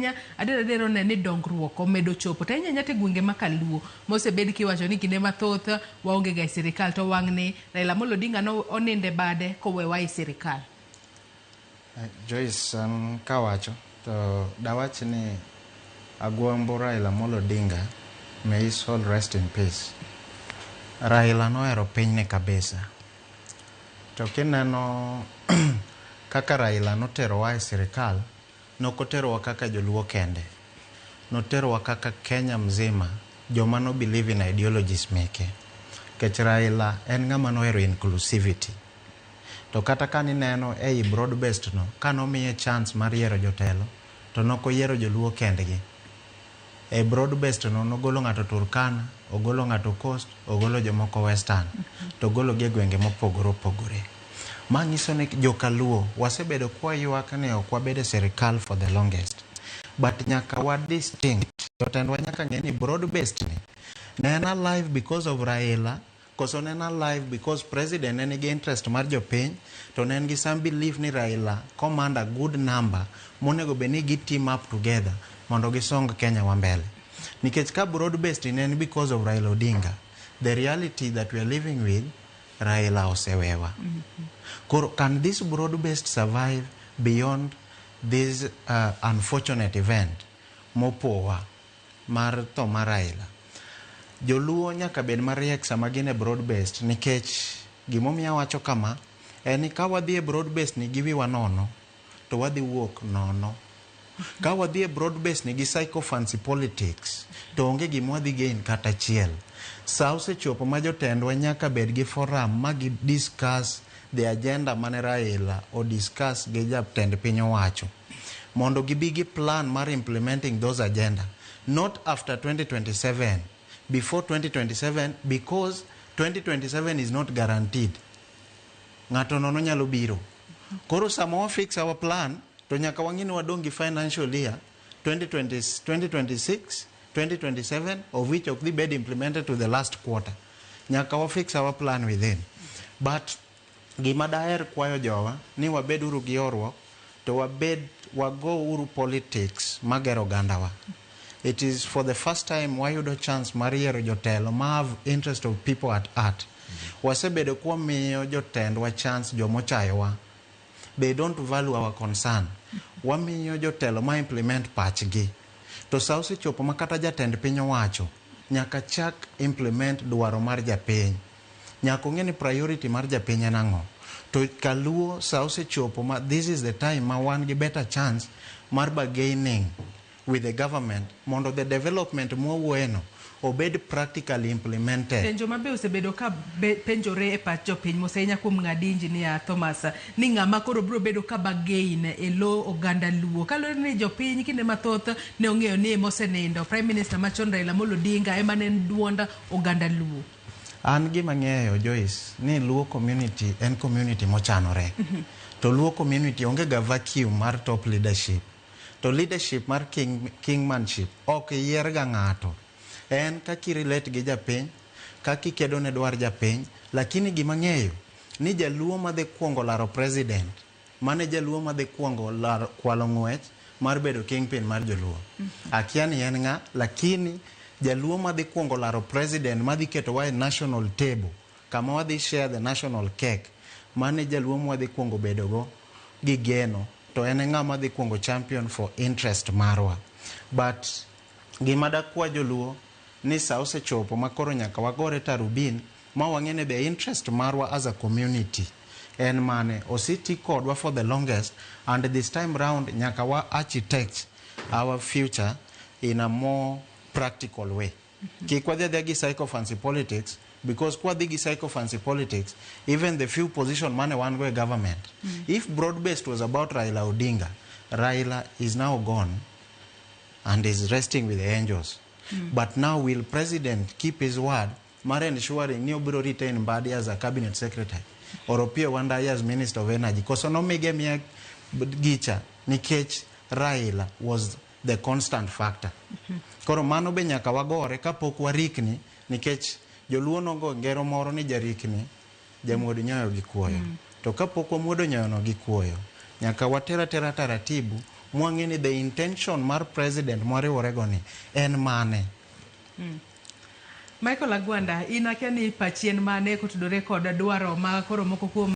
ahinya adero ne ni dongruok omedo chopo to nyate gwenge makaluo mosebed kiwacho ni kinde mathoth waonge ga sirikal to wang'ni Raila Amolo Odinga no oninde bade kowewa e sirikal. Joyce kawacho to dawach ni agwambo Raila Amolo Odinga, may his soul rest in peace. Raila nohero pinyne kabisa. To kineno kaka Raila noterowa e sirikal, nokoterowa kaka joluo kende. Noterowa kaka Kenya mzima, joma no believe in ideologies meke. Kech Raila en ng'ama nohero inclusivity. To kata kanineno ei broad based no, kanomiye chance mar yiero jotelo, to noko yiero joluo kendgi. E broad based no nogolo ng'ato Turkana, ogolo ng'ato Coast, ogolo jomoko Western, to ogolo gi gwenge mopogore opogore. Manyiso ni jokaluo wasebedo kwa ywak ni ok wabede sirikal for the longest, but nyaka wa distinct. Jotendwa nyaka ng'e ni broad based ni ne en alive because of Raila, koso ne en alive because president ne nigi interest mar jopiny, to ne en gi some belief ni Raila command a good number monego be ni gi team up together mondo gisong Kenya wa mbele. Nikech ka broad based ni en because of Raila Odinga, the reality that we are living with, Raila osewewa. Can this broad based survive beyond this unfortunate event mopowa mar tho mar Raila? Joluo nyaka bed mariek sama gin e broad based, nikech gimomiyo wacho kama en ni ka wadhi e broad based ni giwiwa nono to wadhi wuok nono. Ka wadhi e broad based ni gi psycho fancy politics to onge gima wadhi gain kata chiel. Sa osechopo ma jotendwa nyaka bed gi forum ma gi discuss the agenda mane Raila o discuss gi jatend piny owacho mondo gibi gi plan mar implementing those agenda, not after 2027, before 2027, because 2027 is not guaranteed. Ng'ato nono nyalo biro. Koro sama wa fix our plan, to nyaka wang'ini wadong gi financial year 2026, 2027, of which of the bed implemented to the last quarter. Nyaka wa fix our plan within. But gima daher kwayo jowa ni wabed uru gi orwok, to wago uru politics magero gandawa. It is for the first time wayudo chance mar yiero jotelo ma have interest of people at heart. Wasebedo kwa miyo jotendwa chance jomo ochayowa. They don't value our concern. Wamiyo jotelo ma implement pachgi. To sa osechopo ma kata jatend piny owacho nyaka chak implement dwaro mar japiny. Nyaka ong'e ni priority mar japiny en ang'o. To kaluo sa osechopo ma this is the time ma wan gi better chance mar bargaining with the government mondo the development mwawuoyeno obed practically implemented. Penjo mabe osebedo ka penjore e pach jopiny mosenya kuom ng'adi Engineer Thomas ni ng'ama koro bro bedo ka bargain e lo oganda luo. Kalore ni jopiny kinde mathoth ne ong'eyo ni mosenindo Prime Minister machon Raila Amolo Odinga ema ne en duonda oganda luo. An gima ng'eyo Joyce ni luo community en community mochanore. To luo community onge ga vacuum mar top leadership. To leadership mar kingmanship ok yier ga ng'ato. En kaki relate gi japiny, kaki kedo ne dwar japiny, lakini gima ng'eyo ni jaluo madhi kuongo laro president, mane jaluo madhi kuongo kwalo ng'wech mar bedo kingpin mar joluo. Akia ni en ng'a, lakini jaluo madhi kuongo laro president madhi keto wa e national table, kama wadhi share the national cake, mane jaluo madhi kuongo bedogo gi geno, to en ng'a madhi kuongo champion for interest marwa. But gima dakwa joluo ni sa osechopo makoro nyaka wagore tarubin ma wang'ene the interest marwa as a community en mane oseti kodwa for the longest, and this time round nyaka wa architect our future in a more practical way. Kik wadhi gi psycho fancy politics, because kwa digi psycho fancy politics, even the few position mane one way government. If broad based was about Raila Odinga, Raila is now gone and is resting with the angels. But now will president keep his word, mare ensuring ni obiro retain Mbadi as a cabinet secretary or Opiyo Wandayi as minister of energy? Because no mege miya gicha nikech Raila was the constant factor. Koro mano be nyaka wagore kapok warikni, nikech joluo nogo ngero moro ni jarikni jamuodo nyoyo gi kuoyo. To kapok wamuodo nyoyo no gi kuoyo, nyaka watera taratibu mwang'eni the intention mar president mwariworego ni en mane. Michael Agwanda, in akia ni pachien mane kotudore kod dwaro ma koro moko kuom